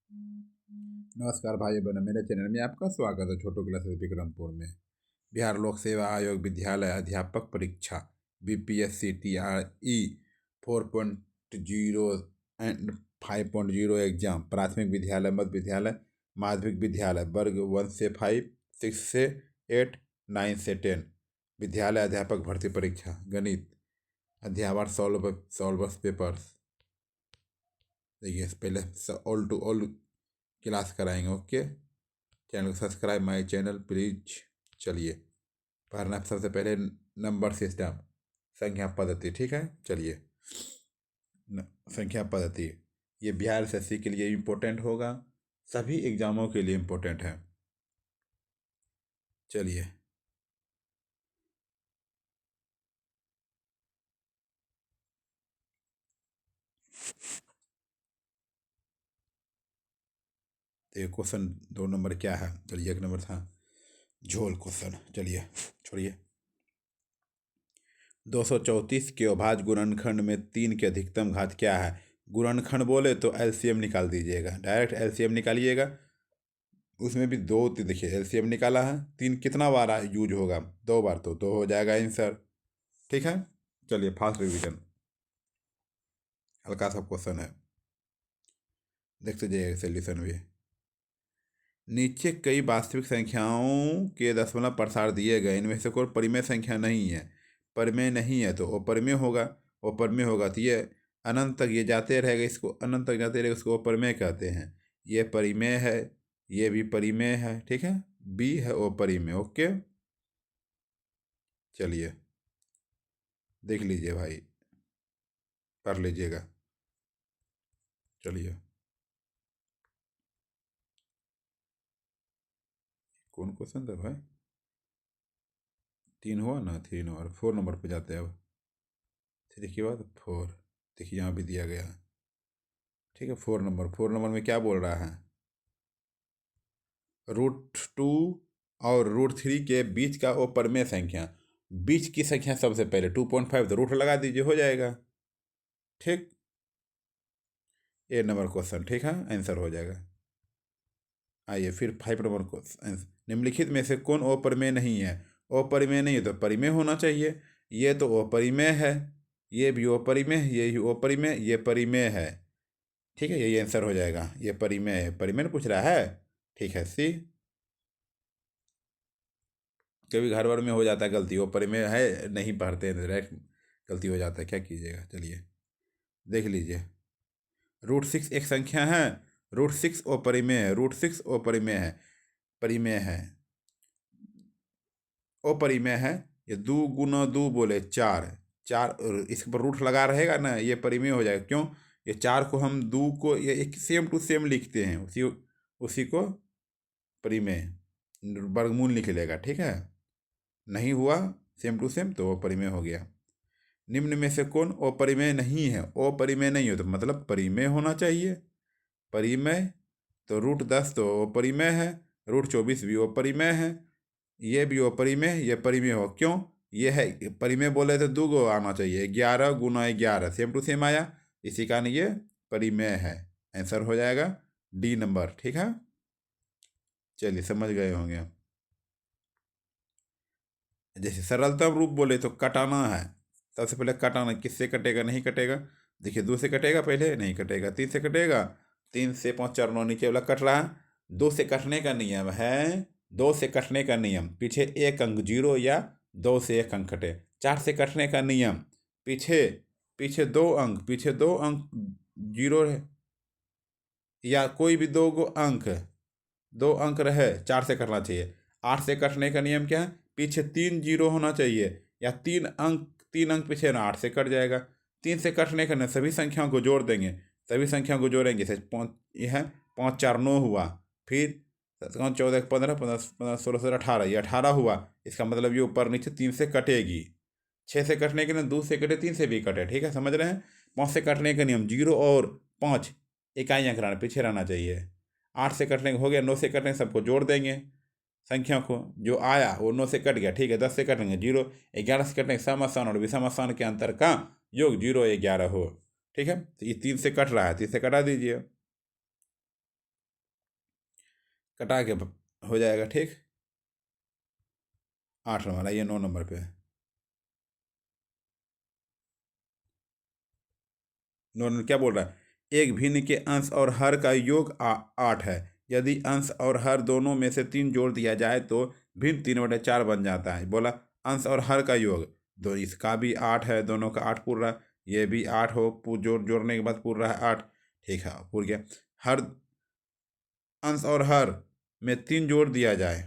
नमस्कार भाई बहनों, मेरे चैनल में आपका स्वागत है। छोटू क्लासेस विक्रमपुर में बिहार लोक सेवा आयोग विद्यालय अध्यापक परीक्षा BPSC TRE 4.0 एंड 5.0 एग्जाम प्राथमिक विद्यालय, मध्य विद्यालय, माध्यमिक विद्यालय वर्ग 1 से 5, 6 से 8, 9 से 10 विद्यालय अध्यापक भर्ती परीक्षा गणित अध्यापक सॉल्वर्स पेपर्स। देखिए पहले ऑल टू ऑल क्लास कराएंगे। ओके, चैनल को सब्सक्राइब माय चैनल प्लीज। चलिए पढ़ना सबसे पहले नंबर सिस्टम, संख्या पद्धति। ठीक है, चलिए संख्या पद्धति ये बिहार SSC के लिए इम्पोर्टेंट होगा, सभी एग्जामों के लिए इम्पोर्टेंट है। चलिए तो ये क्वेश्चन 2 नंबर क्या है? चलिए 1 नंबर था झोल क्वेश्चन। चलिए छोड़िए। 234 के अभाज्य गुणनखंड में 3 की अधिकतम घात क्या है? गुणनखंड बोले तो LCM निकाल दीजिएगा, डायरेक्ट LCM निकालिएगा। उसमें भी 2 देखिए LCM निकाला है, 3 कितना बार यूज होगा? 2 बार, तो 2 हो जाएगा आंसर। ठीक है, चलिए फास्ट रिवीजन, हल्का सा क्वेश्चन है, देखते जाइए सोल्यूशन भी। नीचे कई वास्तविक संख्याओं के दशमलव प्रसार दिए गए, इनमें से कोई परिमेय संख्या नहीं है। परिमेय नहीं है तो अपरिमेय होगा, अपरिमेय होगा तो ये अनंत तक ये जाते रहेगा, इसको अनंत तक जाते रहेगा, उसको अपरिमेय कहते हैं। ये परिमेय है, ये भी परिमेय है। ठीक है, बी है अपरिमेय। ओके, चलिए देख लीजिए भाई, पढ़ लीजिएगा। चलिए कौन क्वेश्चन था भाई? 3 हुआ ना, 3 और 4 नंबर पे जाते हैं अब। 3 के बाद 4, देखिए यहाँ भी दिया गया है। ठीक है, 4 नंबर में क्या बोल रहा है? √2 और √3 के बीच का वो परमेय संख्या, बीच की संख्या सबसे पहले 2.5, तो रूट लगा दीजिए, हो जाएगा। ठीक, 8 नंबर क्वेश्चन। ठीक है, आंसर हो जाएगा। आइए फिर 5 नंबर क्वेश्चन, निम्नलिखित में से कौन अपरिमेय नहीं है? अपरिमेय नहीं है तो परिमेय होना चाहिए। ये तो अपरिमेय है, ये भी अपरिमेय, ये भी अपरिमेय, ये परिमेय है। ठीक है, यही आंसर हो जाएगा। ये परिमेय है, परिमेय पूछ रहा है। ठीक है, सी। कभी घर भर में हो जाता है गलती, वो परिमेय है नहीं पढ़ते हैं, डायरेक्ट गलती हो जाता है, क्या कीजिएगा। चलिए देख लीजिए। √6 एक संख्या है, √6 अपरिमेय है, √6 अपरिमेय है, परिमेय है, अपरिमेय है। ये 2 × 2 बोले 4, 4 इस पर रूट लगा रहेगा ना, ये परिमेय हो जाएगा। क्यों? ये 4 को हम 2 को ये एक सेम टू सेम लिखते हैं, उसी उसी को परिमेय वर्गमूल लिख लेगा। ठीक है, नहीं हुआ सेम टू सेम तो वो परिमेय हो गया। निम्न में से कौन अपरिमेय नहीं है? अपरिमेय नहीं हो तो मतलब परिमेय होना चाहिए। परिमेय तो √10 तो अपरिमेय है, √24 भी अपरिमेय है, ये भी अपरिमेय, ये परिमेय हो। क्यों? ये है परिमेय बोले तो 2 गो आना चाहिए, 11 × 11 सेम टू सेम आया, इसी कारण ये परिमेय है। आंसर हो जाएगा डी नंबर। ठीक है, चलिए समझ गए होंगे। जैसे सरलतम रूप बोले तो कटाना है, सबसे पहले कटाना, किससे कटेगा? नहीं कटेगा। देखिए 2 से कटेगा, पहले नहीं कटेगा। 3 से कटेगा, 3 से 5 4 9 नीचे वाला कट रहा है। 2 से कटने का नियम है, 2 से कटने का नियम, पीछे 1 अंक 0 या 2 से 1 अंक कटे। 4 से कटने का नियम, पीछे पीछे 2 अंक, पीछे 2 अंक 0 है, या कोई भी 2 गो अंक, 2 अंक रहे, 4 से कटना चाहिए। 8 से कटने का नियम क्या है? पीछे 3 जीरो होना चाहिए, या 3 अंक पीछे ना, 8 से कट जाएगा। 3 से कटने का ना, सभी संख्याओं को जोड़ देंगे, सभी संख्याओं को जोड़ेंगे, जैसे 5 यह है, 5 4 9 हुआ, फिर 14 15 15 15 16 17 18, ये 18 हुआ। इसका मतलब ये ऊपर नीचे 3 से कटेगी। 6 से कटने के लिए 2 से कटे, 3 से भी कटे। ठीक है, समझ रहे हैं। 5 से कटने का नियम, 0 और 5 इकाई अंक रहना, पीछे रहना चाहिए। 8 से कटने का हो गया, 9 से कटने सबको जोड़ देंगे, संख्या को जो आया वो 9 से कट गया। ठीक है, 10 से कटेंगे 0, 11 से कटने सम स्थान और विषम स्थान के अंतर का योग 0 11 हो। ठीक है, तो ये 3 से कट रहा है, 3 से कटा दीजिए। कटा के हो जाएगा। ठीक, 8 नंबर। आइए 9 नंबर पे। 9 नंबर क्या बोल रहा है? एक भिन्न के अंश और हर का योग 8 है। यदि अंश और हर दोनों में से 3 जोड़ दिया जाए तो भिन्न 3/4 बन जाता है। बोला अंश और हर का योग, दो इसका भी 8 है, दोनों का 8 पूर रहा, ये भी 8 हो, जोड़ने के बाद पूर रहा है 8। ठीक है, पूर गया। हर अंश और हर में 3 जोड़ दिया जाए,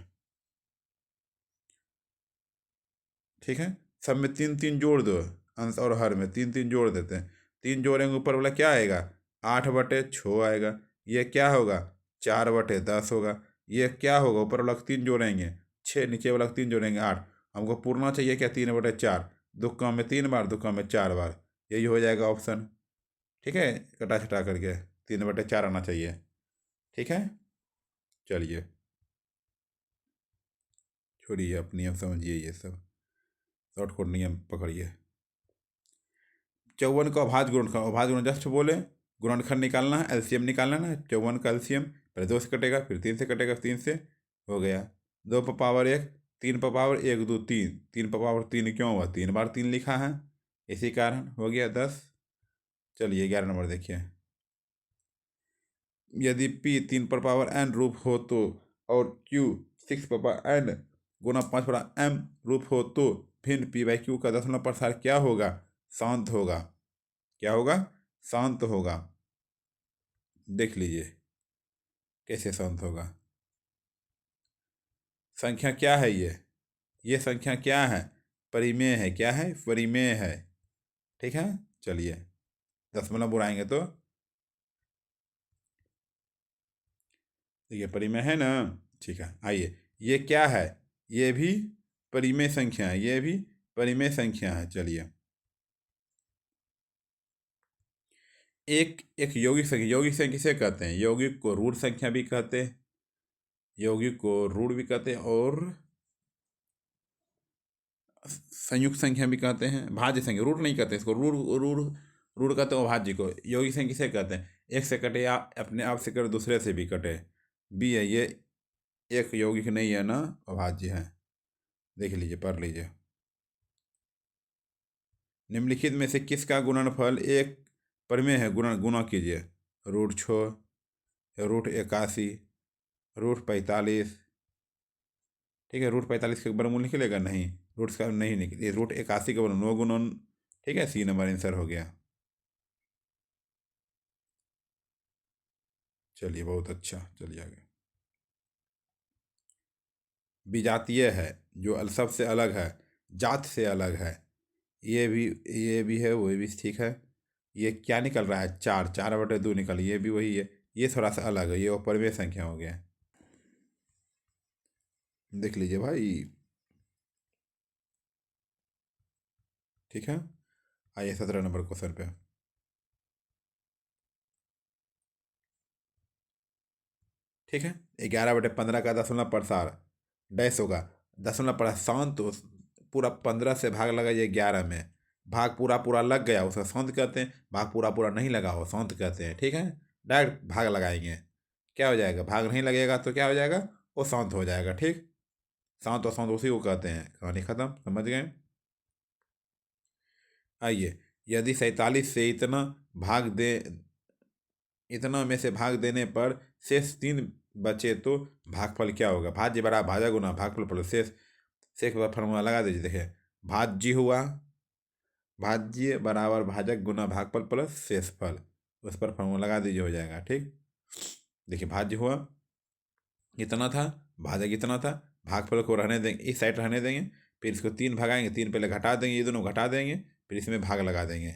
ठीक है, सब में 3 3 जोड़ दो। अंश और हर में 3 3 जोड़ देते हैं। 3 जोड़ेंगे, ऊपर वाला क्या आएगा? 8/6 आएगा। ये क्या होगा? 4/10 होगा। ये क्या होगा? ऊपर वाला 3 जोड़ेंगे 6, नीचे वाला 3 जोड़ेंगे 8। हमको पूर्णा चाहिए क्या? 3/4। दो काम में 3 बार, दो काम में 4 बार, यही हो जाएगा ऑप्शन। ठीक है, कटा छटा करके 3/4 आना चाहिए। ठीक है, चलिए छोड़िए, अब नियम समझिए, ये सब शॉर्ट कोड नियम पकड़िए। 54 का अभाज्य गुणनखंड, अभाज्य गुण जस्ट बोले, गुणनखंड निकालना है, एलसीएम निकालना है। 54 का एलसीएम पहले 2 से कटेगा, फिर 3 से कटेगा, 3 से हो गया 2 पर पावर 1, 3 पर पावर 1 2 3, 3 पर पावर 3 क्यों हुआ? 3 बार 3 लिखा है, इसी कारण हो गया 10। चलिए 11 नंबर देखिए। यदि P 3 पर पावर n रूप हो तो, और Q 6 पर पावर n गुना 5 m रूप हो तो भिन्न P/Q का दशमलव प्रसार क्या होगा? शांत होगा। क्या होगा? शांत होगा। देख लीजिए कैसे शांत होगा। संख्या क्या है ये संख्या क्या है? परिमेय है। क्या है? परिमेय है। ठीक है, चलिए दशमलव बुलाएंगे तो ये परिमेय है ना। ठीक है, आइए ये क्या है? ये भी परिमेय संख्या है, ये भी परिमेय संख्या है। चलिए एक एक यौगिक संख्या, यौगिक संख्या किसे कहते हैं? यौगिक को रूट संख्या भी कहते हैं, यौगिक को रूट भी कहते हैं, और संयुक्त संख्या भी कहते हैं। भाज्य संख्या रूट नहीं कहते इसको, रूट रूट रूट कहते हैं अभाज्य को। यौगिक संख्या किसे कहते हैं? एक से कटे या अपने आप से कटे, दूसरे से भी कटे, बी है ये, एक यौगिक नहीं है ना, अभाज्य है। देख लीजिए, पढ़ लीजिए। निम्नलिखित में से किसका गुणनफल एक परिमेय है? गुणा गुणा कीजिए। √6, √81, √45। ठीक है, √45 का वर्गमूल निकलेगा नहीं, रूट का नहीं निकले, √81 का वर्गमूल 9 गुणन। ठीक है, C नंबर आंसर हो गया। चलिए बहुत अच्छा, चलिए आगे। विजातीय है, जो सबसे अलग है, जात से अलग है। ये भी, ये भी है, वो भी ठीक है। ये क्या निकल रहा है? 4/2 निकल, ये भी वही है। ये थोड़ा सा अलग है, ये अपरिमेय संख्या हो गया। देख लीजिए भाई। ठीक है, आइए 17 नंबर क्वेश्चन पे। ठीक है, 11/15 का दशमलव प्रसार डैश होगा। दशमलव प्रसार शांत पूरा 15 से भाग लगाइए 11 में, भाग पूरा पूरा लग गया उसे शांत कहते हैं, भाग पूरा पूरा नहीं लगा हो शांत कहते हैं। ठीक है, डायरेक्ट भाग लगाएंगे, क्या हो जाएगा? भाग नहीं लगेगा तो क्या हो जाएगा? वो शांत हो जाएगा। ठीक, शांत और शांत उसी को कहते हैं। कहानी खत्म, समझ गए? आइए, यदि 47 से भाग दे इतना में से भाग देने पर शेष 3 बचे तो भागफल क्या होगा? भाज्य बराबर भाजा गुना भागफल प्लस शेष। शेष का फॉर्मूला लगा दीजिए। देखिए, भाज्य हुआ, भाज्य बराबर भाजक गुना भागफल प्लस शेषफल, उस पर फॉर्मूला लगा दीजिए, हो जाएगा। ठीक, देखिए भाज्य हुआ इतना था, भाजक इतना था, भागफल को रहने देंगे, इस साइड रहने देंगे, फिर इसको 3 भगाएंगे, 3 पहले घटा देंगे, ये दोनों घटा देंगे, फिर इसमें भाग लगा देंगे।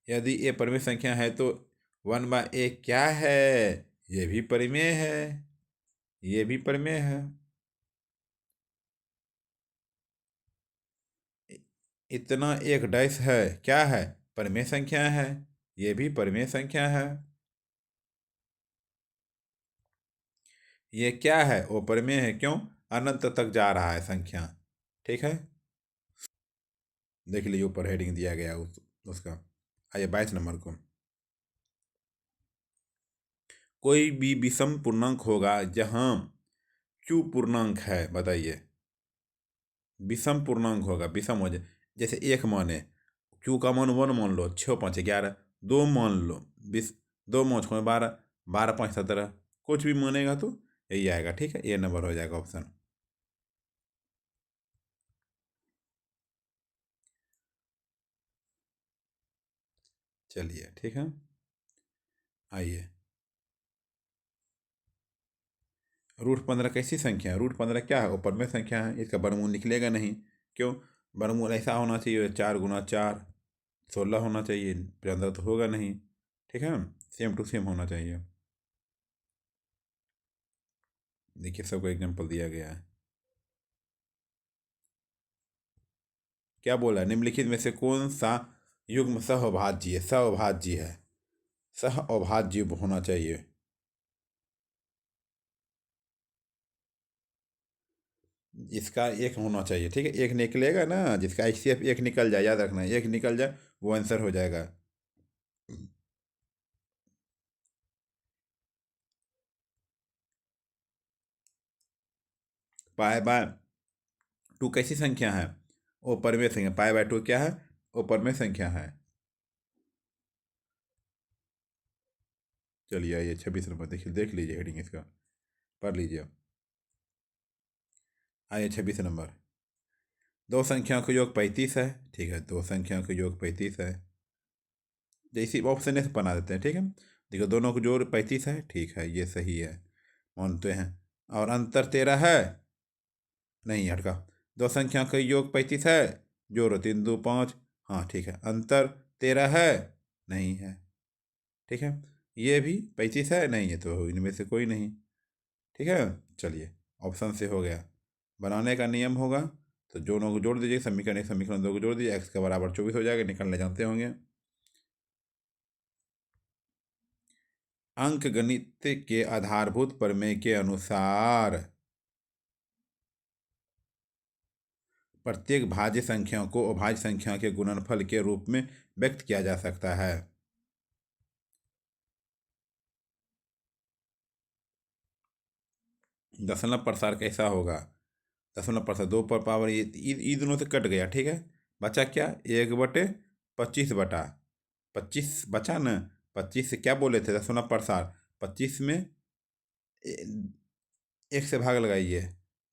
यदि ये परिमेय संख्या है तो 1/a क्या है? ये भी परिमेय है, ये भी परिमेय है। इतना एक डैश है, क्या है? परिमेय संख्या है, ये भी परिमेय संख्या है। ये क्या है? वो परिमेय है, क्यों? अनंत तक जा रहा है संख्या। ठीक है, देख लीजिए ऊपर हेडिंग दिया गया उसका। आइए 22 नंबर को। कोई भी विषम पूर्णांक होगा जहां क्यू पूर्णांक है, बताइए। विषम पूर्णांक होगा, विषम हो जाए, जैसे एक मान है, क्यू का मान 1 मान लो, 6 5 11, 2 मान लो, 20, 2 5 6 12, 12 5 17, कुछ भी मानेगा तो यही आएगा। ठीक है, ये नंबर हो जाएगा ऑप्शन। चलिए ठीक है, आइए। √15 कैसी संख्या है? √15 क्या है? ऊपर में संख्या है, इसका वर्गमूल निकलेगा नहीं। क्यों? वर्गमूल ऐसा होना चाहिए, 4 × 4 16 होना चाहिए, 15 तो होगा नहीं। ठीक है, सेम टू सेम होना चाहिए। देखिए, सबको एग्जाम्पल दिया गया है। क्या बोला? निम्नलिखित में से कौन सा युग्म सहअभाज्य है? सहअभाज्य है, सहअभाज्य होना चाहिए। इसका एक होना चाहिए। ठीक है, एक निकलेगा ना, जिसका HCF एक निकल जाए, याद रखना, एक निकल जाए वो आंसर हो जाएगा। पाई/2 कैसी संख्या है? ऊपर में संख्या। पाई/2 क्या है? ऊपर में संख्या है। चलिए आइए, 26 नंबर देखिए, देख लीजिए हेडिंग इसका, पढ़ लीजिए। आइए 26 नंबर। दो संख्याओं का योग 35 है। ठीक है, दो संख्याओं का योग 35 है। जैसे ऑप्शन से बना देते हैं। ठीक है, देखो, दोनों को जोड़ 35 है। ठीक है, ये सही है, मानते हैं। और अंतर 13 है, नहीं हटका। दो संख्या का योग 35 है, जोड़ो 3 2 5। हाँ ठीक है, अंतर 13 है, नहीं है। ठीक है, ये भी 35 है, नहीं है, तो इनमें से कोई नहीं। ठीक है, चलिए, ऑप्शन से हो गया। बनाने का नियम होगा तो दोनों को जोड़ दीजिए, समीकरण एक समीकरण दो को जोड़ दीजिए, x का बराबर 24 हो जाएगा, निकालने जानते होंगे। अंक गणित के आधारभूत प्रमेय के अनुसार प्रत्येक भाज्य संख्या को अभाज्य संख्या के गुणनफल के रूप में व्यक्त किया जा सकता है। दशमलव प्रसार कैसा होगा? दशमलव प्रसार 2 पर पावर, ये दोनों से कट गया। ठीक है, बचा क्या? 1/25/25 बचा न। 25 से क्या बोले थे? दशमलव प्रसार। 25 में एक से भाग लगाइए,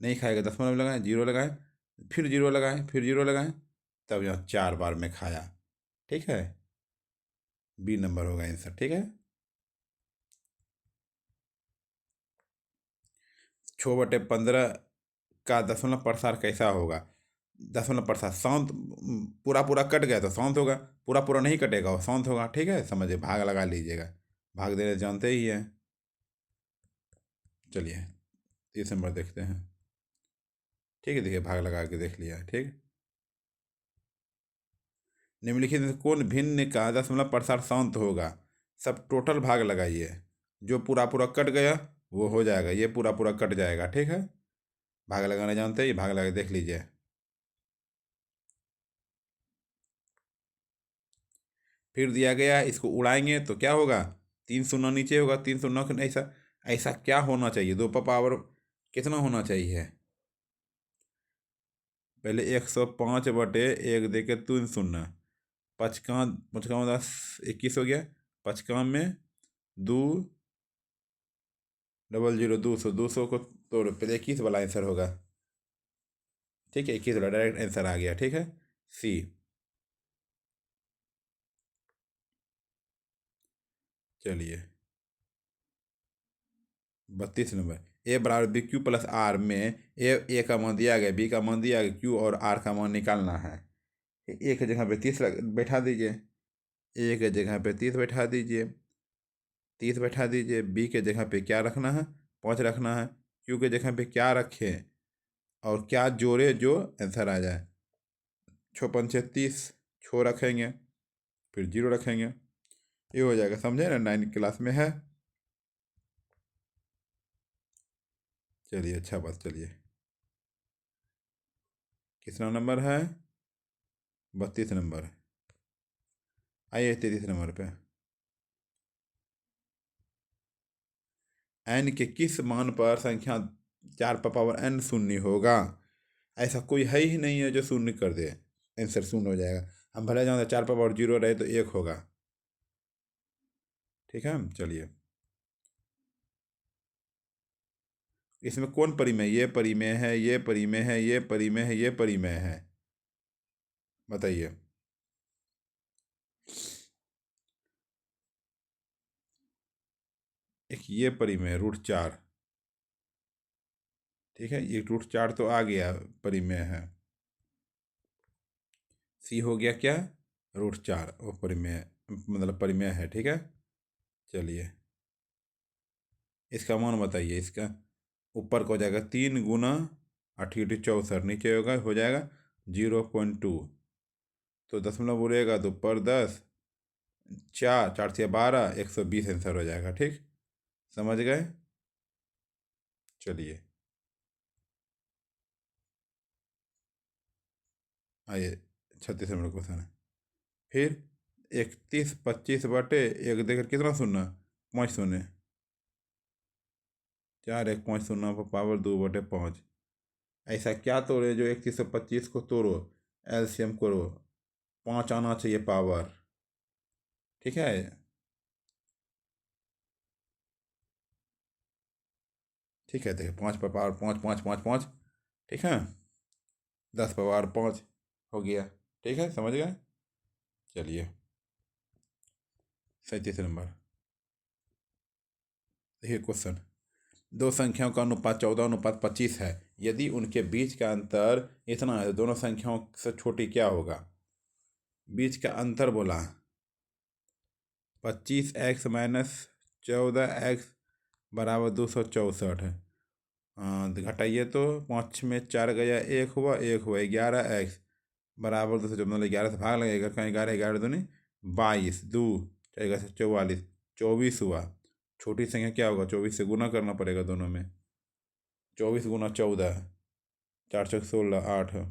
नहीं खाएगा, दशमलव लगाएं, जीरो लगाएं, फिर जीरो लगाएं, फिर जीरो लगाएं, तब यहाँ 4 बार में खाया। ठीक है, बी नंबर होगा आंसर। ठीक है, 6/15 का दशमलव प्रसार कैसा होगा? दशमलव प्रसार शांत, पूरा पूरा कट गया तो शांत होगा, पूरा पूरा नहीं कटेगा वो शांत होगा। ठीक है, समझिए, भाग लगा लीजिएगा, भाग देने जानते ही हैं। चलिए 30 नंबर देखते हैं। ठीक है, देखिए, भाग लगा के देख लिया। ठीक, निम्नलिखित में से कौन भिन्न का दशमलव प्रसार शांत होगा? सब टोटल भाग लगाइए, जो पूरा पूरा कट गया वो हो जाएगा, ये पूरा पूरा कट जाएगा। ठीक है, भाग लगाना जानते हैं, ये भाग लगा के देख लीजिए। फिर दिया गया, इसको उड़ाएंगे तो क्या होगा? 3 शून्य नीचे होगा, 3 शून्य ऐसा, ऐसा क्या होना चाहिए? 2 पर पावर कितना होना चाहिए? पहले 105/1 दे के 3 शून्य, पचका पचका 10 21 हो गया, पचका में 2 00 200, 200 को तोड़, पहले 21 वाला आंसर होगा। ठीक है, 21 वाला डायरेक्ट आंसर आ गया। ठीक है, सी। चलिए 32 नंबर। A = BQ+R में ए का मान दिया गया, बी का मान दिया गया, क्यू और आर का मान निकालना है। ए की जगह पे 30 बैठा दीजिए, ए की जगह पे 30 बैठा दीजिए, 30 बैठा दीजिए। बी के जगह पे क्या रखना है? 5 रखना है। क्यू के जगह पे क्या रखें और क्या जोड़े जो आंसर आ जाए? 6 × 5 = 30, 6 रखेंगे, फिर जीरो रखेंगे, ये हो जाएगा। समझे ना, 9 क्लास में है। चलिए, अच्छा बात। चलिए, कितना नंबर है? 32 नंबर। आइए 33 नंबर पे। एन के किस मान पर संख्या 4 पावर n शून्य होगा। ऐसा कोई है ही नहीं है जो शून्य कर दे, आंसर शून्य हो जाएगा। हम भले जान 4 पावर 0 रहे तो 1 होगा। ठीक है, चलिए इसमें कौन परिमेय, ये परिमेय है, ये परिमेय है, ये परिमेय है, ये परिमेय है, बताइए। एक ये परिमेय √4, ठीक है, ये √4 तो आ गया, परिमेय है। सी हो गया क्या, √4, वो परिमेय मतलब परिमेय है। ठीक है, चलिए इसका मान बताइए। इसका ऊपर का हो जाएगा 3 × 8 × 64, नीचे होगा हो जाएगा 0.2, तो दशमलव उड़ेगा तो पर 10, 4 4 से 12, 120 आंसर हो जाएगा। ठीक, समझ गए। चलिए आइए 36 नंबर क्वेश्चन है। फिर 31 25/1 देकर कितना शून्य, 5 शून्य, 4 1 5 शून्य पर पावर 2/5। ऐसा क्या तोड़े जो 3125 को तोड़ो, एलसीएम करो, 5 आना चाहिए पावर। ठीक है, ठीक है, देखिए 5 पर पावर 5 5 5 5, ठीक है, 10 पर पावर 5 हो गया। ठीक है, समझ गए। चलिए 37 नंबर, देखिए क्वेश्चन। दो संख्याओं का अनुपात 14:25 है। यदि उनके बीच का अंतर इतना है तो दोनों संख्याओं से छोटी क्या होगा। बीच का अंतर बोला 25x - 14x बराबर 264 है। तो घटाइए तो 5 में 4 गया, 1 हुआ, 1 हुआ, 11x बराबर 214, मतलब 11 से भाग लगेगा, कहीं 11 11 दूनी 22, 2 4 से 44, 24 हुआ। छोटी संख्या क्या होगा, 24 से गुना करना पड़ेगा दोनों में, 24 × 14, 4 4 16, 8।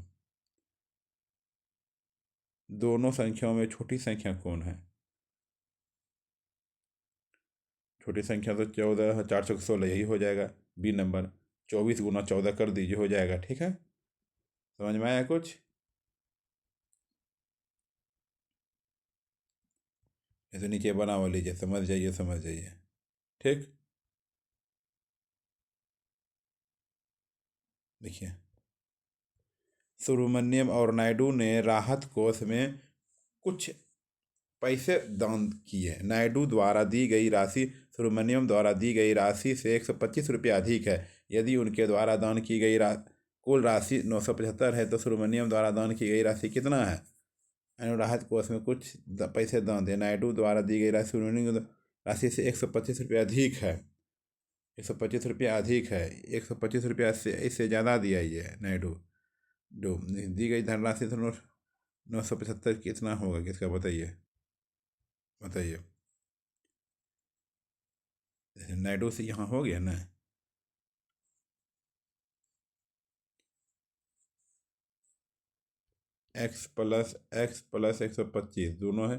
दोनों संख्याओं में छोटी संख्या कौन है। छोटी संख्या तो 14, 4 4 16, यही हो जाएगा बी नंबर। 24 × 14 कर दीजिए, हो जाएगा। ठीक है, समझ में आया कुछ। ऐसे नीचे बना हुआ लीजिए, समझ जाइए समझ जाइए। ठीक, देखिए सुब्रमण्यम और नायडू ने राहत कोष में कुछ पैसे दान किए। नायडू द्वारा दी गई राशि सुब्रमण्यम द्वारा दी गई राशि से 125 रुपया अधिक है। यदि उनके द्वारा दान की गई कुल राशि 975 है तो सुब्रमण्यम द्वारा दान की गई राशि कितना है। राहत कोष में कुछ पैसे दान दिए। नायडू द्वारा दी गई राशि सुब्रमण्यम राशि से 125 रुपया अधिक है। 125 रुपया अधिक है, 125 रुपया से इससे ज़्यादा दिया ये नायडू। दी गई धनराशि तो 975 कितना होगा, किसका बताइए, बताइए। नायडू से यहाँ हो गया ना, x + 125 दोनों है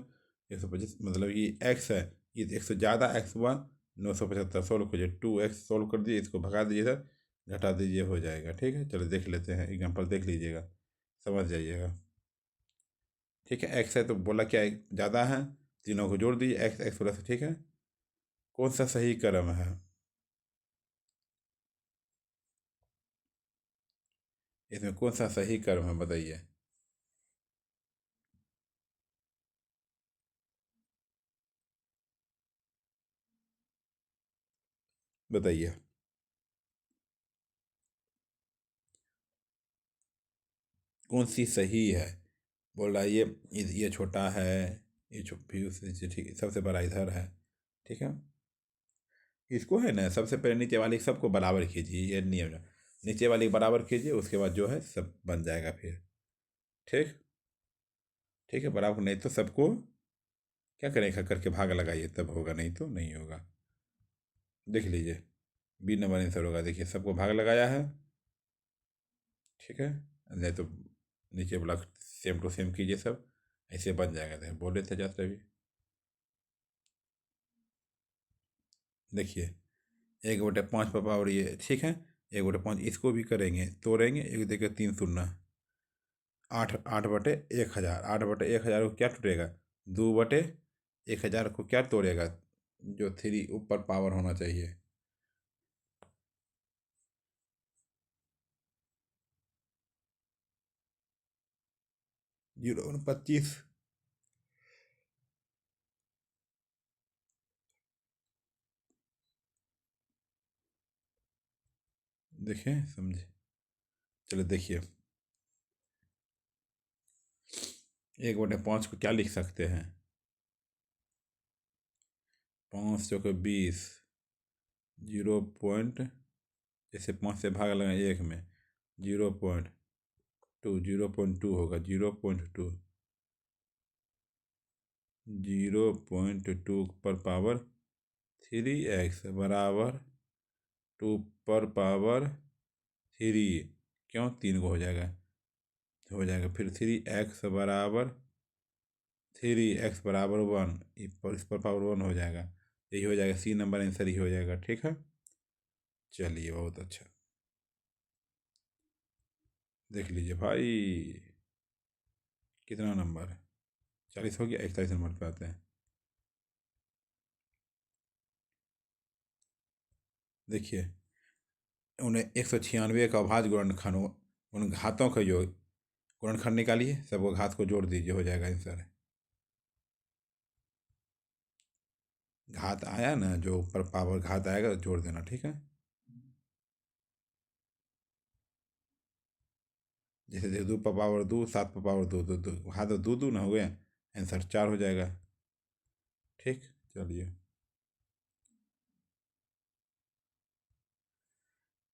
125, मतलब ये x है, ये 1 से ज़्यादा x हुआ 975। सोल्व कीजिए, 2x सोल्व कर दीजिए, इसको भगा दीजिए सर, घटा दीजिए, हो जाएगा। ठीक है, चलो देख लेते हैं, एग्जाम्पल देख लीजिएगा, समझ जाइएगा। ठीक है, x है तो बोला क्या ज़्यादा है, तीनों को जोड़ दीजिए, x x प्लस। ठीक है, कौन सा सही क्रम है, इसमें कौन सा सही क्रम है बताइए। बताइए कौन सी सही है। बोल रहा है ये छोटा है, ये फिर उससे ठीक सबसे बड़ा इधर है। ठीक है, इसको है ना सबसे पहले नीचे वाली सबको बराबर कीजिए, ये नियम है। नीचे वाली बराबर कीजिए, उसके बाद जो है सब बन जाएगा फिर। ठीक, ठीक है, बराबर नहीं तो सबको क्या करें, करके भाग लगाइए, तब होगा, नहीं तो नहीं होगा। देख लीजिए, बी नंबर आंसर होगा। देखिए सबको भाग लगाया है। ठीक है, नहीं तो नीचे वाला सेम टू सेम कीजिए, सब ऐसे बन जाएगा। देखिए बोले थे जस्ट अभी, देखिए 1/5 पर पावर ये, ठीक है। 1/5 इसको भी करेंगे, तोड़ेंगे, एक देखिए 3 शून्य, 8/1000, 8/1000 को क्या टूटेगा, 2/1000 को क्या तोड़ेगा, जो 3 ऊपर पावर होना चाहिए। जीरो 25। देखिए समझे, चलो देखिए, 1/5 को क्या लिख सकते हैं, 5 चौके 20, 0. जैसे 5 से भाग लगा 1 में, 0.2, 0.2 होगा, 0.2 पर पावर 3x बराबर 2 पर पावर 3, क्यों 3 को हो जाएगा फिर 3x बराबर 1, इस पर पावर 1 हो जाएगा, यही हो जाएगा, C नंबर आंसर ही हो जाएगा, ठीक है। चलिए बहुत अच्छा, देख लीजिए भाई, कितना नंबर, 40 हो गया, 41 नंबर पे आते हैं। देखिए, उन्हें 196 का अभाज्य गुणनखंड, उन घातों का योग, गुणनखंड निकालिए, सबको घात को जोड़ दीजिए, हो जाएगा आंसर। घात आया ना, जो ऊपर पावर घात आएगा तो जोड़ देना, ठीक है। जैसे देखो 2 पर पावर 2, 7 पर पावर 2, 2 2 घात तो 2 2 ना हो गया, आंसर 4 हो जाएगा, ठीक। चलिए,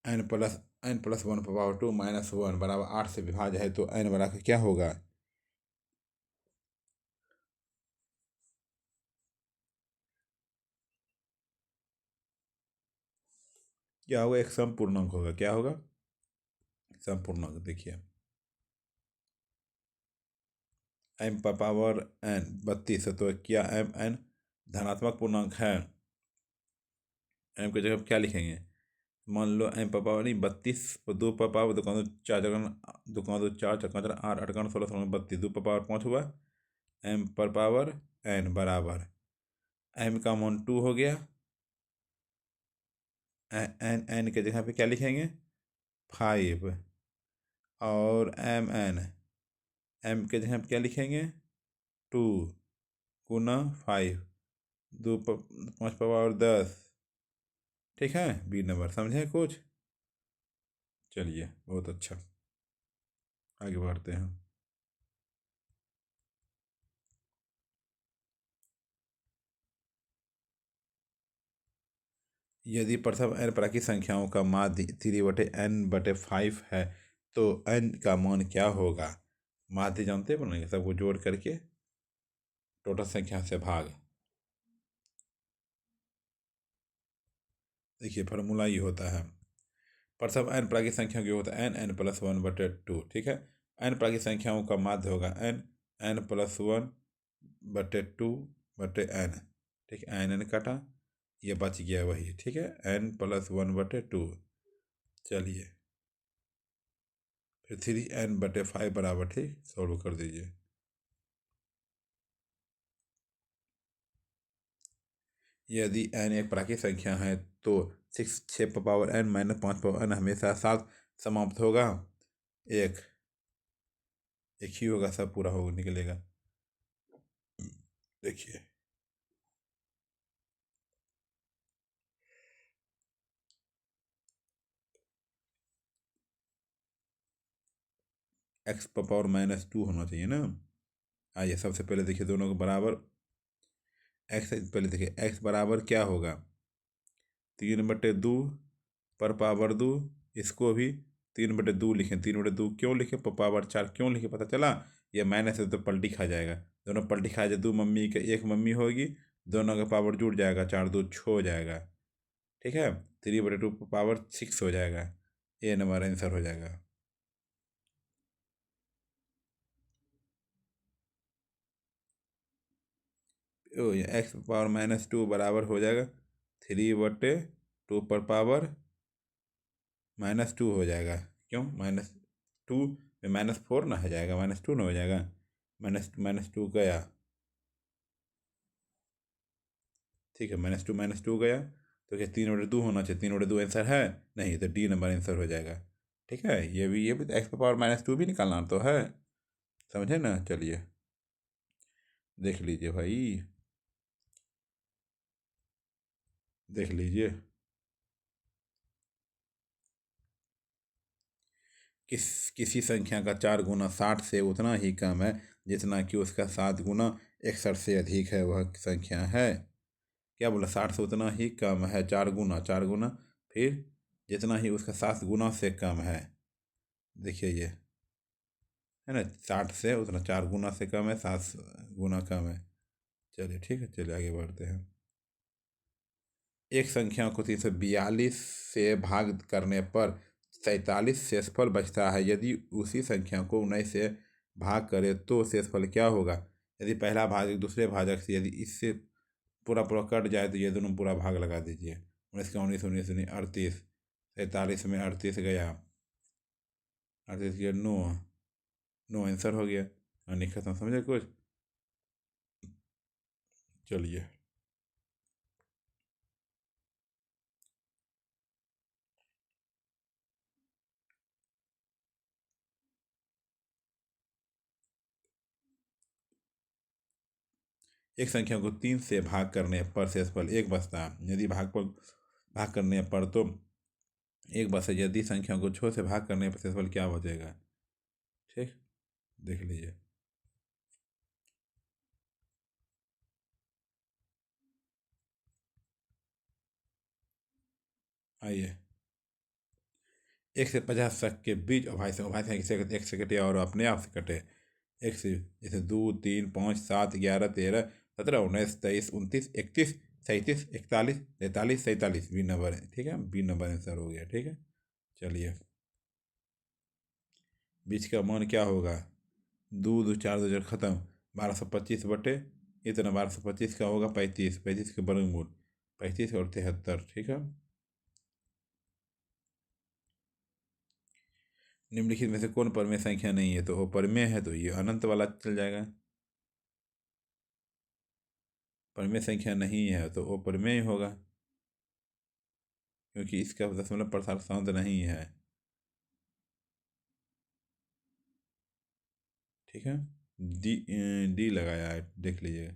n+1 पर पावर 2 -1 बराबर 8 से विभाज्य है, तो n बराबर क्या होगा, क्या होगा, एक समपूर्णांक होगा, क्या होगा, समपूर्णांक। देखिए, m पर पावर n 32 है, तो क्या n धनात्मक पूर्णांक है, m की जगह क्या लिखेंगे, मान लो m पर पावर नहीं 32, 2 पर पावर 2 का 4, 2 का 2 4, 4 का 8, 8 का 16, 16 32, 2 पर पावर 5 हुआ, m पर पावर n बराबर, m का मान 2 हो गया, n के जगह पे क्या लिखेंगे, 5, और m के जगह पे क्या लिखेंगे, 2 गुना 5, 5 पर पावर 10, ठीक है। बी नंबर समझे कुछ, चलिए बहुत अच्छा, आगे बढ़ते हैं। यदि प्रथम n प्राकृतिक संख्याओं का माध्य 3/n/5 है, तो n का मान क्या होगा, माध्य जानते हैं बनाएंगे, सबको जोड़ करके टोटल संख्या से भाग। देखिए फॉर्मूला ये होता है, प्रथम n प्राकृतिक संख्या की होता है n+1/2, ठीक है। n प्राकृतिक संख्याओं का माध्य होगा n+1/2/n, ठीक है, n काटा, ये बच गया वही, ठीक है, n+1/2। चलिए, फिर 3n/5 बराबर, ठीक, सॉल्व कर दीजिए। यदि n एक प्राकृतिक संख्या है, तो 6 पर पावर n -5 पर n हमेशा साथ समाप्त होगा, एक एक ही होगा, सब पूरा होगा, निकलेगा। देखिए, x पर पावर -2 होना चाहिए ना। आइए सबसे पहले देखिए दोनों को बराबर, x पहले देखिए, x बराबर क्या होगा, 3/2 पर पावर 2, इसको भी 3/2 लिखें, 3/2 क्यों लिखे, पर पावर 4 क्यों लिखे, पता चला, ये माइनस है तो पलटी खा जाएगा, दोनों पलटी खा जाए, 2 मम्मी के 1 मम्मी होगी, दोनों का पावर जुड़ जाएगा, 4 2 6 हो जाएगा, ठीक है। 3/2 पर पावर 6 हो जाएगा, ये नंबर आंसर हो जाएगा। एक्स पावर -2 बराबर हो जाएगा 3/2 2 पर पावर -2 हो जाएगा। क्यों -2 में -4 ना हो जाएगा, -2 ना हो जाएगा, -2 गया, ठीक है, -2 गया तो क्या 3/2 होना चाहिए, 3/2 आंसर है नहीं, तो डी नंबर आंसर हो जाएगा। ठीक है, ये भी तो x⁻² भी निकालना तो है, समझे ना। चलिए देख लीजिए भाई, देख लीजिए। किसी संख्या का 4 गुना 60 से उतना ही कम है जितना कि उसका 7 गुना 61 से अधिक है, वह संख्या है। क्या बोला, 60 से उतना ही कम है, 4 गुना, फिर जितना ही उसका 7 गुना से कम है। देखिए ये है ना, 60 से उतना 4 गुना से कम है, 7 गुना कम है। चलिए ठीक है, चलिए आगे बढ़ते हैं। एक संख्या को 342 से भाग करने पर 47 शेषफल बचता है। यदि उसी संख्या को 19 से भाग करें तो शेषफल क्या होगा। यदि पहला भाजक दूसरे भाजक से, यदि इससे पूरा पूरा कट जाए तो ये दोनों पूरा भाग लगा दीजिए। 19 का 19, 19 19 38, 47 में 38 गया, 38 गया 9, 9 आंसर हो गया। और नहीं खत्म, समझे कुछ। चलिए एक संख्या को 3 से भाग करने पर शेषफल 1 बचता है। यदि भाग करने पर तो 1 बचे, यदि संख्या को 6 से भाग करने पर शेषफल क्या बचेगा। ठीक, देख लीजिए। आइए, 1 से 50 तक के बीच भाई से 1 से कटे और अपने आप से कटे। एक से जैसे 2 3 5 7 11 13 17 19 23 29 31 37 41 43 47 बी नंबर है। ठीक है, बी नंबर आंसर हो गया। ठीक है, चलिए बीच का मान क्या होगा। 2 2 4 2 खत्म, 1225 इतना 1225 का होगा 35, 35 के वर्गमूल 35 और 73। ठीक है, निम्नलिखित में से कौन परमेय संख्या नहीं है, तो वो परमेय है तो ये अनंत वाला चल जाएगा। परमेय संख्या नहीं है तो वो परमेय होगा, क्योंकि इसका दशमलव प्रसार शांत नहीं है। ठीक है, डी, डी लगाया है, देख लीजिए।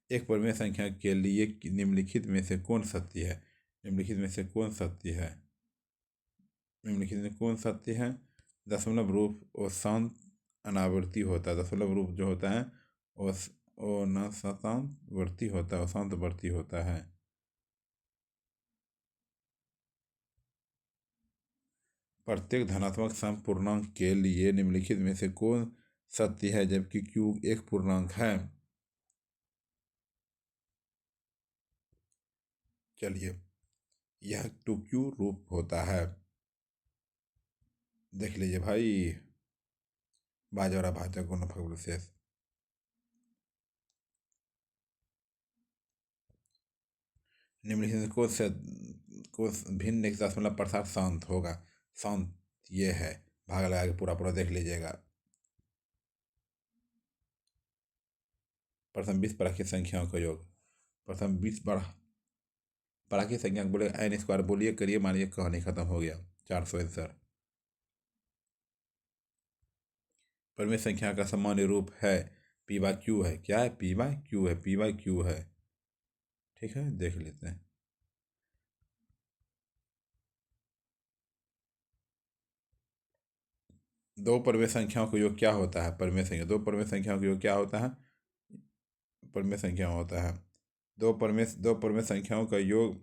एक परमेय संख्या के लिए निम्नलिखित में से कौन सत्य है। निम्नलिखित में से कौन सत्य है, निम्नलिखित में कौन सत्य है। दशमलव रूप और शांत अनावर्ती होता है। दशमलव रूप जो होता है वो न शांतवर्ती होता है, शांतवर्ती होता है। प्रत्येक धनात्मक सम पूर्णांक के लिए निम्नलिखित में से कौन सत्य है जबकि क्यू एक पूर्णांक है। चलिए, यह 2q रूप होता है, देख लीजिए भाई। बाजरा भाजक गुणनफल विशेष। निम्नलिखित में कौन भिन्न एक दशमलव प्रसार शांत होगा। शांत ये है, भाग लगा के पूरा पूरा देख लीजिएगा। प्रथम 20 प्राकृतिक संख्याओं का योग। प्रथम 20 प्राकृतिक संख्या बोले n² बोलिए करिए, मानिए कहानी खत्म हो गया। 400 आंसर। परमेय संख्या का सामान्य रूप है p/q है। क्या है, p/q है, p/q है। ठीक है, देख लेते हैं। दो परमेय संख्याओं का योग क्या होता है। परमेय संख्या, दो परमेय संख्याओं का योग क्या होता है। परमेय संख्या होता है दो परमेय संख्याओं का योग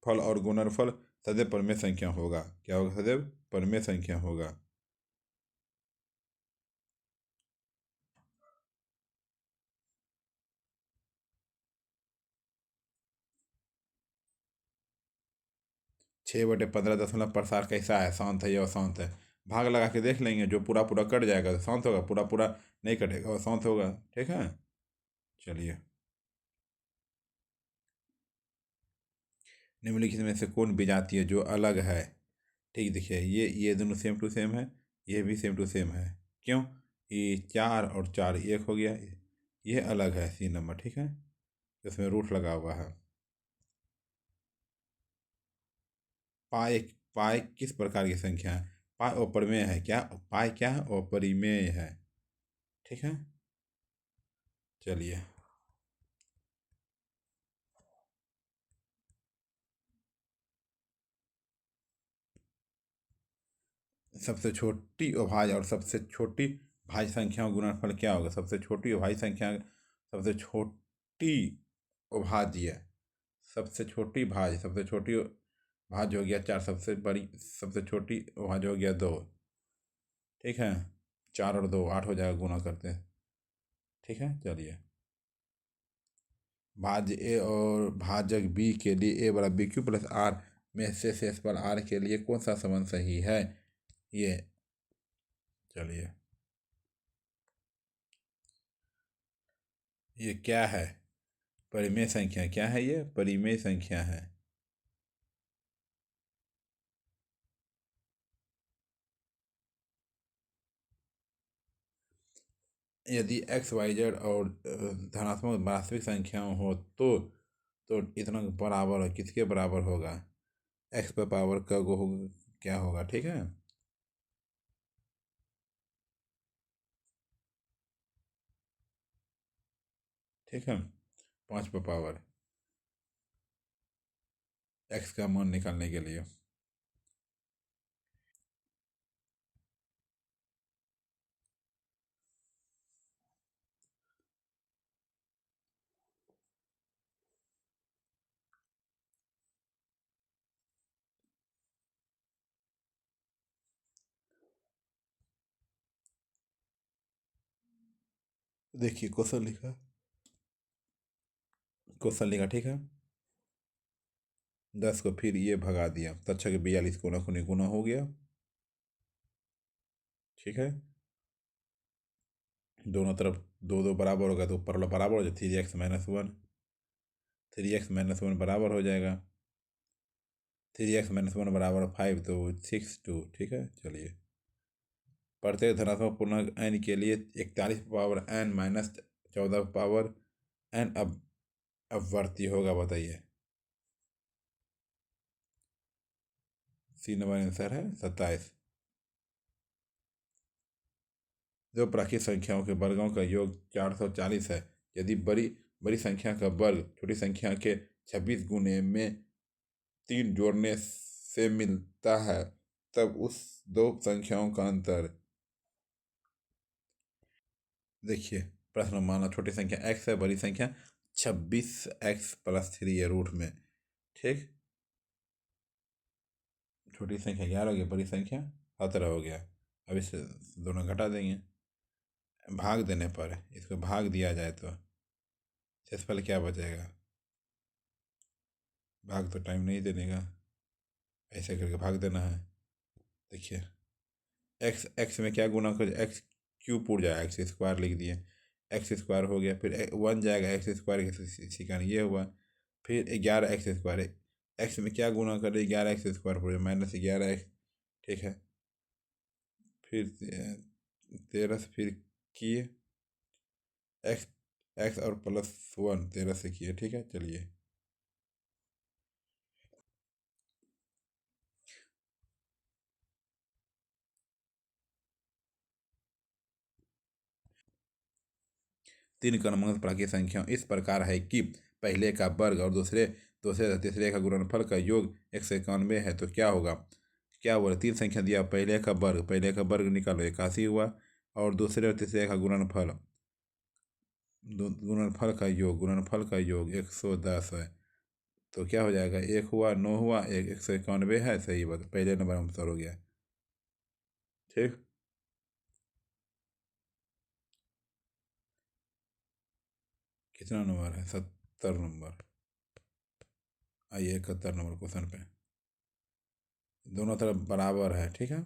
फल और गुणनफल सदैव परमेय संख्या होगा। क्या होगा, सदैव परमेय संख्या होगा। छः बटे 15 दशमलव प्रसार कैसा है, शांत है या अशांत है। भाग लगा के देख लेंगे, जो पूरा पूरा कट जाएगा तो शांत होगा, पूरा पूरा नहीं कटेगा वो शांत होगा। ठीक है, चलिए। निम्नलिखित में से कौन विजातीय है जो अलग है? ठीक, देखिए ये दोनों सेम टू सेम है, ये भी सेम टू सेम है। क्यों? ये 4 और 4 एक हो गया, ये अलग है सी नंबर। ठीक है, इसमें रूट लगा हुआ है। पाए पाए किस प्रकार की संख्या है? पाए अपरिमेय है क्या? पाए क्या है? अपरिमेय है। ठीक है, चलिए। सबसे छोटी अभाज्य और सबसे छोटी भाज्य संख्याओं का गुणनफल क्या होगा? सबसे छोटी अभाज्य संख्या, सबसे छोटी अभाज्य, सबसे छोटी भाज्य, सबसे छोटी भाज्य हो गया 4, सबसे बड़ी सबसे छोटी भाज्य हो गया 2। ठीक है, 4 और 2 8 हो जाएगा गुना करते हैं। ठीक है, चलिए। भाज्य ए और भाजक बी के लिए ए बराबर बी क्यू प्लस आर में से शेष पर आर के लिए कौन सा संबंध सही है? ये, चलिए। ये क्या है? परिमेय संख्या। क्या है ये? परिमेय संख्या है। यदि एक्स वाई जेड और धनात्मक वास्तविक संख्याओं हो तो इतना बराबर किसके बराबर होगा? एक्स पर पावर का होगा, क्या होगा? ठीक है, ठीक है, 5 पर पावर एक्स का मान निकालने के लिए। देखिए क्वेश्चन लिखा, क्वेश्चन लिखा। ठीक है, 10 को फिर ये भगा दिया तो अच्छा कि 42 गुना को गुना हो गया। ठीक है, दोनों तरफ दो दो बराबर होगा तो ऊपर वाला बराबर हो जाए, 3x-1, 3x-1 बराबर हो जाएगा। 3x-1 बराबर 5 तो 6 2। ठीक है, चलिए। प्रत्येक धनात्मक पूर्णांक n के लिए 41 power n minus 14 power n अब अपवर्ती होगा, बताइए। सी नंबर आंसर है 27। दो प्राकृत संख्याओं के वर्गों का योग 440 है। यदि बड़ी बड़ी संख्या का वर्ग छोटी संख्या के 26 गुने में 3 जोड़ने से मिलता है, तब उस दो संख्याओं का अंतर। देखिए, प्रश्न माना छोटी संख्या x है, बड़ी संख्या 26x+3 है रूट में। ठीक, छोटी संख्या 11 हो गया, बड़ी संख्या 17 हो गया। अब इसे दोनों घटा देंगे भाग देने पर। इसको भाग दिया जाए तो शेषफल क्या बचेगा? भाग तो टाइम नहीं देने का, ऐसे करके भाग देना है। देखिए, एक्स एक्स में क्या गुना कर, एक्स क्यूब उड़ जाएगा, एक्स स्क्वायर लिख दिए, एक्स स्क्वायर हो गया, फिर 1 जाएगा एक्स स्क्वायर के कारण ये हुआ, फिर 11x²। एक्स में क्या गुना करे, 11x² हो जाए -11x। ठीक है, फिर 13 से फिर किए, एक्स एक्स और +1 13 से किए। ठीक है, चलिए। 3 क्रमांक प्राकृत संख्या इस प्रकार है कि पहले का वर्ग और दूसरे दूसरे तथा तीसरे का गुणनफल का योग 191 है, तो क्या होगा? क्या हुआ? 3 संख्या दिया, पहले का वर्ग निकालो 81 हुआ, और दूसरे और तीसरे का गुणनफल का योग 110 है, तो क्या हो जाएगा? 1 हुआ, 9 हुआ, 191 है। सही बात, पहले नंबर आंसर हो गया। ठीक, कितना नंबर है? 70 नंबर। आइए 71 नंबर क्वेश्चन पे। दोनों तरफ बराबर है। ठीक है,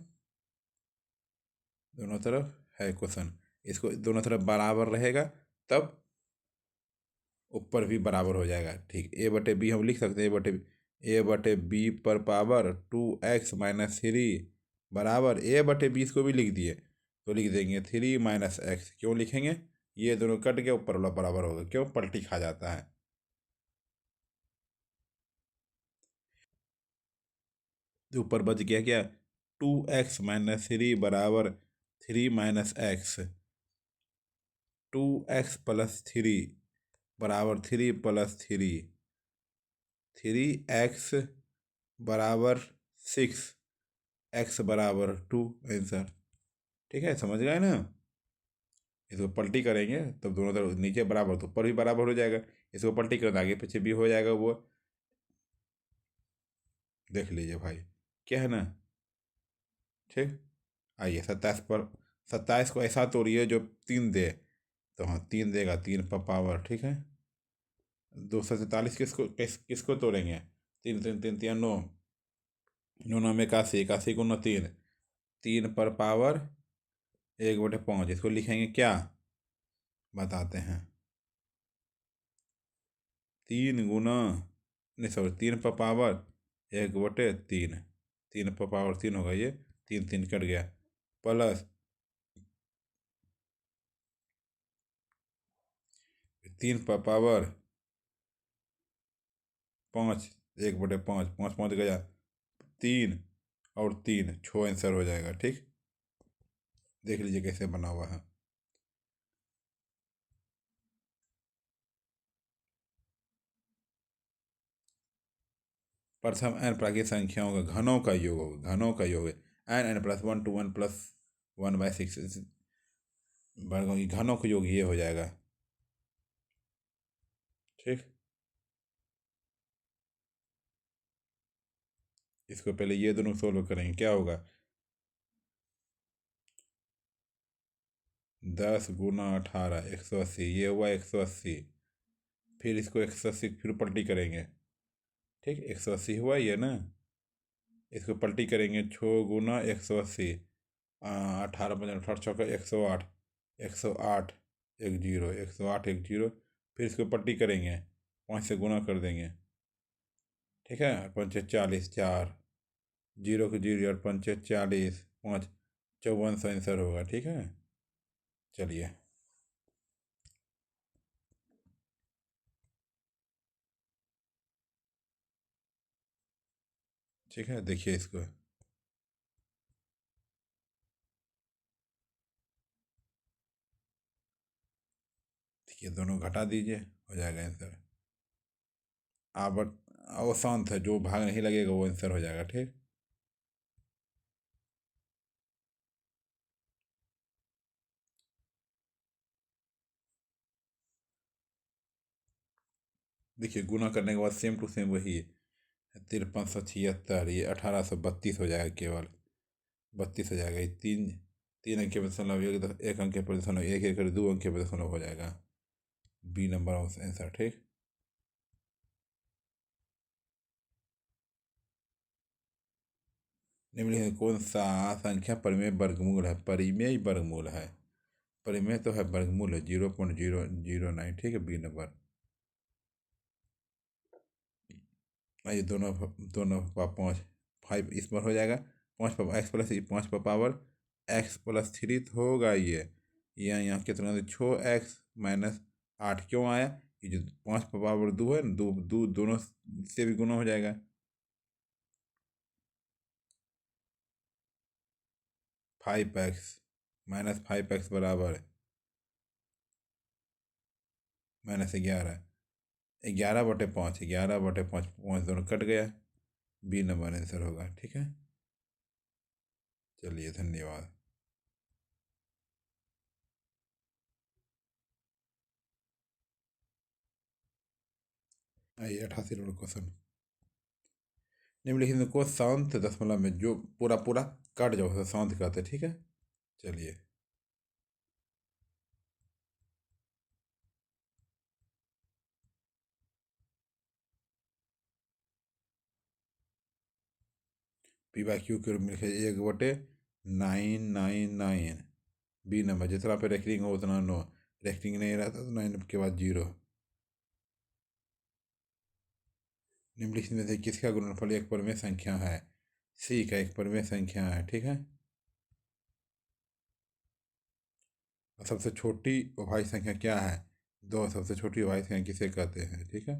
दोनों तरफ है क्वेश्चन, इसको दोनों तरफ बराबर रहेगा तब ऊपर भी बराबर हो जाएगा। ठीक, ए बटे बी हम लिख सकते हैं, ए बटे बी पर पावर 2x-3 बराबर ए बटे बी, इसको भी लिख दिए तो लिख देंगे 3 - x। क्यों लिखेंगे, ये दोनों कट के ऊपर वाला बराबर होगा, क्यों, पलटी खा जाता है। तो ऊपर बच गया क्या, 2x-3 बराबर 3 - x। 2x+3 बराबर 3+3, 3x बराबर 6, x बराबर 2 आंसर। ठीक है, समझ गए ना। इसको पलटी करेंगे तब दोनों तरफ नीचे बराबर तो ऊपर भी बराबर हो जाएगा, इसको पलटी करें आगे पीछे भी हो जाएगा वो। देख लीजिए भाई, क्या है ना। ठीक, आइए 27 पर, 27 को ऐसा तोड़िए जो 3 दे, तो हाँ 3 देगा, 3 पर पावर, ठीक है। 243 किसको तोड़ेंगे, 3 3 3 3 9, 9 में 81, 81 × 3, 3 पर पावर 1/5, इसको लिखेंगे क्या, बताते हैं। 3 गुना, नहीं सॉरी, 3 पर पावर 1/3, 3 पर पावर 3 होगा ये, 3 3 कट गया, प्लस 3 पर पावर 5, 1/5, 5 5 गया 3, और 3 6 आंसर हो जाएगा। ठीक, देख लीजिए कैसे बना हुआ है। प्रथम n प्राकृतिक संख्याओं का घनों का योग होगा, घनों का योग है n+1 to 1+1/6 वर्गों की घनों का योग ये हो जाएगा। ठीक, इसको पहले ये दोनों सोल्व करेंगे, क्या होगा, 10 × 18 180, ये हुआ 180, फिर इसको 180 फिर पलटी करेंगे। ठीक, 180 हुआ ये ना, इसको पलटी करेंगे, 6 × 180, 18 × 5 = 18, 108, 108 1 0, 108 1 0, फिर इसको पलटी करेंगे, 5 से गुना कर देंगे। ठीक है, 5 40, 4 0 को 0 और 5 40, 5 54 आंसर होगा। ठीक है, चलिए। ठीक है, देखिए इसको, देखिए दोनों घटा दीजिए, हो जाएगा आंसर। आप वो शांत है, जो भाग नहीं लगेगा वो आंसर हो जाएगा। ठीक, देखिए गुना करने के बाद सेम टू सेम वही है, 5376, ये 1832 हो जाएगा, केवल 32 हो जाएगा। ये 3 अंक के दशमलव, 1 अंक के दशमलव, 2 अंक के दशमलव हो जाएगा, बी नंबर ऑफ आंसर। ठीक, निम्नलिखित कौन सा संख्या परिमेय वर्गमूल है, परिमेय वर्गमूल है, परिमेय तो है, वर्गमूल है 0.009। ठीक है, बी नंबर। ये दोनों दोनों 5 इस पर हो जाएगा, 5 पर एक्स प्लस 5 पर पावर x+3 तो होगा ये, यहाँ कितना 6x - 8 क्यों आया, ये जो 5 पर पावर 2 है, दो दो दोनों से भी गुना हो जाएगा। 5x - 5x बराबर -11, 11/5, 11/5, 5 दोनों कट गया, बी नंबर आंसर होगा। ठीक है, चलिए धन्यवाद। आइए 88 नंबर क्वेश्चन, निम्नलिखित को शांत दशमलव में जो पूरा पूरा कट जाओ उसे शांत कहते हैं। ठीक है, चलिए। पी बाई क्यू के रूप में लिखे 1/999, बी नंबर जितना पे रेखिंग हो उतना 9, रेखिंग नहीं रहता तो 9 के बाद 0। निम्नलिखित में से किसका गुणनफल एक परिमेय संख्या है? सी का एक परिमेय संख्या है। ठीक है, और सबसे छोटी अभाज्य संख्या क्या है? 2 सबसे छोटी अभाज्य संख्या किसे कहते हैं? ठीक है,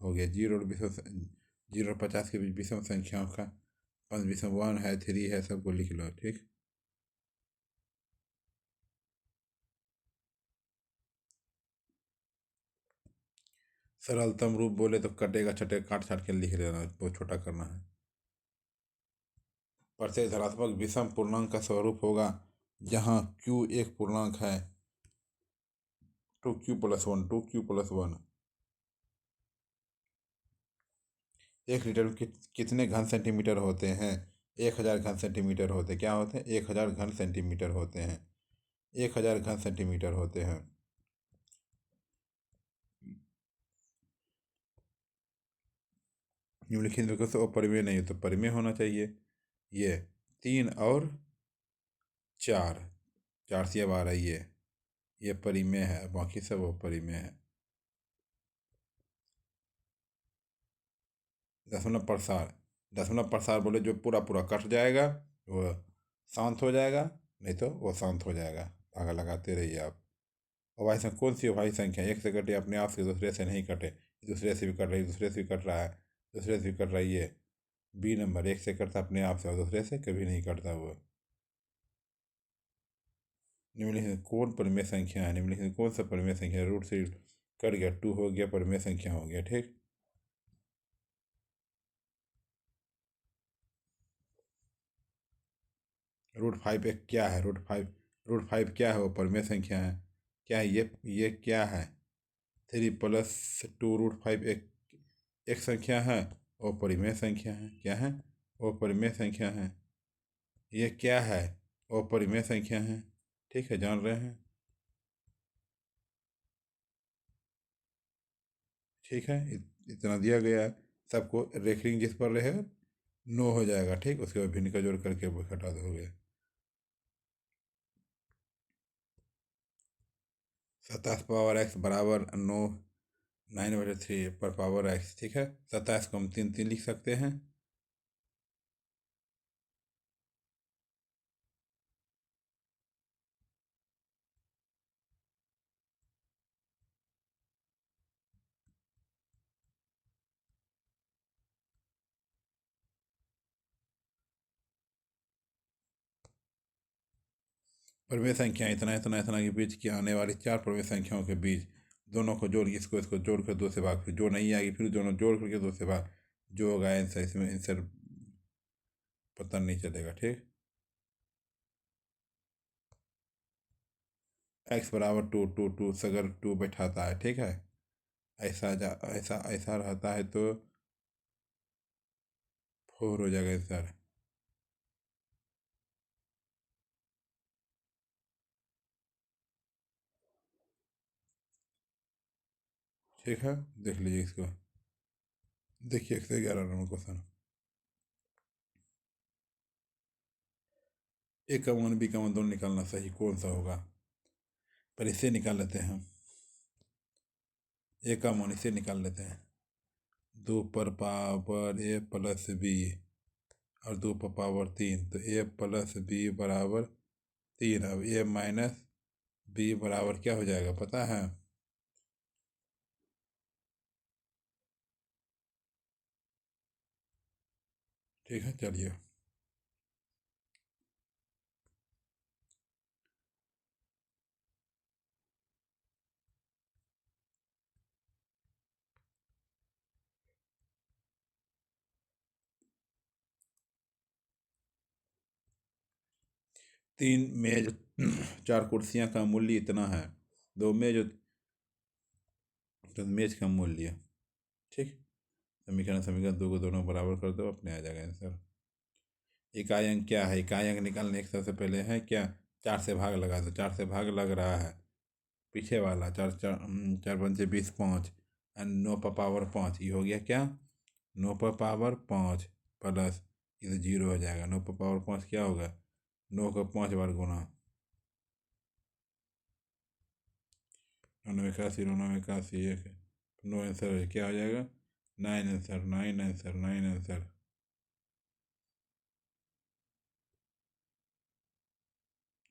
हो गया। 0 और 50 के बीच विषम संख्याओं का 5 विषम 1 है, 3 है, सबको लिख लो। ठीक, सरलतम रूप बोले तो कटेगा छटेगा काट छाट के लिख लेना, बहुत छोटा करना है। प्रत्येक धनात्मक विषम पूर्णांक का स्वरूप होगा जहाँ q एक पूर्णांक है, 2q+1, 2q+1। 1 लीटर में कितने घन सेंटीमीटर होते हैं? 1000 घन सेंटीमीटर होते, क्या होते हैं? 1000 घन सेंटीमीटर होते हैं, 1000 घन सेंटीमीटर होते हैं। निम्नलिखित में से अपरिमेय नहीं है तो परिमेय होना चाहिए। ये 3 और 4, 4 से 12, ये परिमेय है, बाकी सब अपरिमेय है। दशमलव प्रसार बोले जो पूरा पूरा कट जाएगा वो शांत हो जाएगा, नहीं तो वो शांत हो जाएगा। धागा लगाते रहिए आप। अभाज्य संख्या कौन सी अभाज्य संख्या एक से कटे अपने आप से, दूसरे से नहीं कटे? दूसरे से भी कट रही, दूसरे से भी कट रहा है, दूसरे से भी कट रही है। बी नंबर, एक से कटता अपने आप से और दूसरे से कभी नहीं कटता वो। निम्नलिखित कौन परिमेय संख्या है? निम्नलिखित कौन सा परिमेय संख्या है? रूट से कट गया, 2 हो गया, परिमेय संख्या हो गया। ठीक, √5 एक क्या है? √5 क्या है? वो परिमेय संख्या है। क्या है ये क्या है? 3+2 √5 एक संख्या है, वो परिमेय संख्या है। क्या है? वो परिमेय संख्या है। ये क्या है? वो परिमेय संख्या है। ठीक है, जान रहे हैं। ठीक है, इतना दिया गया है सबको। रेखिंग जिस पर रहे 9 हो जाएगा। ठीक, उसके बाद भिन्न का जोड़ करके वो घटा दोगे। 27 पावर x बराबर 9, 9/3 पर पावर x। ठीक है, 27 को हम 3 लिख सकते हैं। परिमेय संख्या इतना इतना इतना के बीच की आने वाली 4 परिमेय संख्याओं के बीच दोनों को जोड़, इसको इसको जोड़ कर 2 से भाग, फिर जो नहीं आएगी फिर दोनों जोड़ करके 2 से भाग, जो होगा आंसर। इसमें आंसर पता नहीं चलेगा। ठीक, x बराबर 2, 2, 2 से अगर 2 बैठाता है, ठीक है, ऐसा ऐसा रहता है तो 4 हो जाएगा आंसर। ठीक है, देख लीजिए इसको। देखिए 111 नंबर क्वेश्चन। ए का मान बी का मान दोनों निकालना सही कौन सा होगा? पर इसे निकाल लेते हैं हम। ए का मान इसे निकाल लेते हैं। 2 पर पावर a+b और 2 पर पावर 3, तो a+b बराबर 3। अब a-b बराबर क्या हो जाएगा पता है? ठीक है, चलिए। 3 मेज 4 कुर्सियां का मूल्य इतना है। 2 मेज, तो मेज का मूल्य। ठीक, समीकरण समीकरण 2 को दोनों बराबर कर दो, अपने आ जाएगा आंसर। इकाई अंक क्या है? इकाई अंक निकालने के सबसे पहले है क्या? 4 से भाग लगा दो। 4 से भाग लग रहा है पीछे वाला, 4 4 4 5 20 5, 9 पर पावर 5, ये हो गया क्या? 9 पर पावर 5 प्लस इधर 0 हो जाएगा। 9 पर पावर 5 क्या होगा? 9 का 5 बार गुना, नौ 81, 9 81, एक नो आंसर है, क्या हो जाएगा? 9 आंसर, 9 आंसर, 9 आंसर।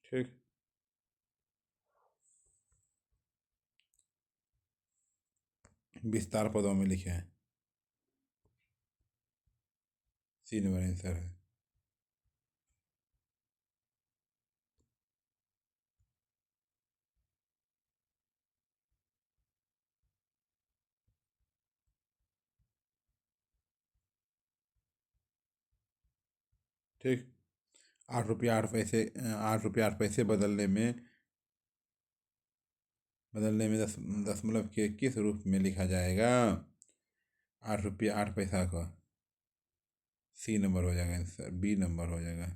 ठीक। विस्तार पदों में लिखे हैं, सी नंबर आंसर है। ठीक। 8 रुपया 8 पैसे, 8 रुपया 8 पैसे बदलने में दशमलव के किस रूप में लिखा जाएगा? 8 रुपया 8 पैसा का सी नंबर हो जाएगा आंसर, बी नंबर हो जाएगा।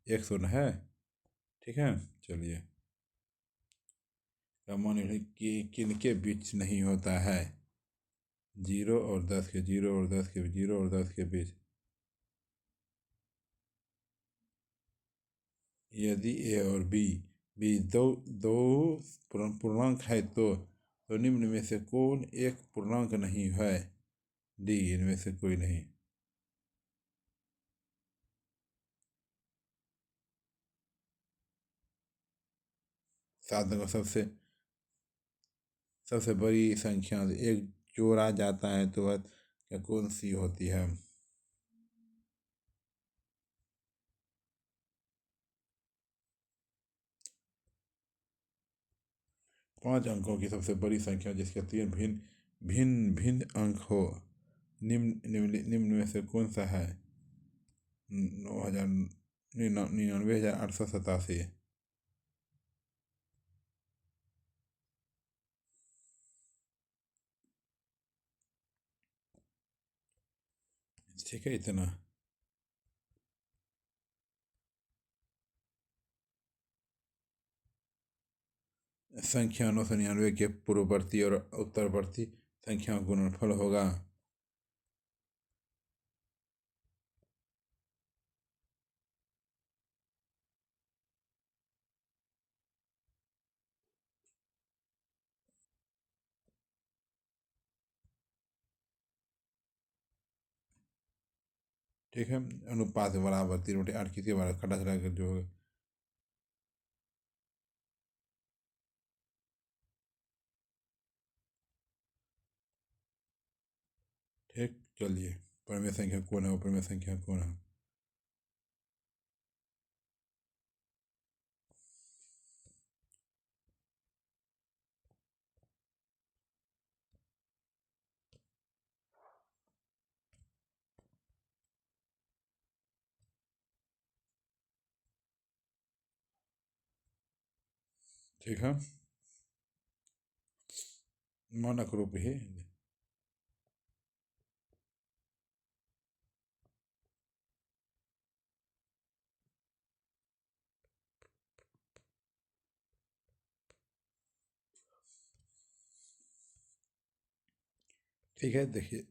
1 शून्य है। ठीक है, चलिए। सामान्य किन के बीच नहीं होता है? 0 और 10 के, 0 और 10 के, 0 और 10 के बीच। यदि ए और बी दो दो पूर्णांक है तो निम्न में से कौन एक पूर्णांक नहीं है? डी, इनमें से कोई नहीं। 7 अंक सबसे सबसे बड़ी संख्या से एक जोड़ा जाता है तो वह क्या कौन सी होती है? 5 अंकों की सबसे बड़ी संख्या जिसके 3 भिन्न अंक हो, निम्न में से कौन सा है? 99,887। ठीक है, इतना। संख्या 999 के पूर्ववर्ती और उत्तरवर्ती संख्याओं का गुणनफल होगा। ठीक है, अनुपात बराबर 3/8 किसके बराबर? खड़ा खड़ा कर जो होगा। ठीक, चलिए। परमेय संख्या कौन है? वो परमेय संख्या कौन है? ठीक है, मानक रूप ही। ठीक है, देखिए।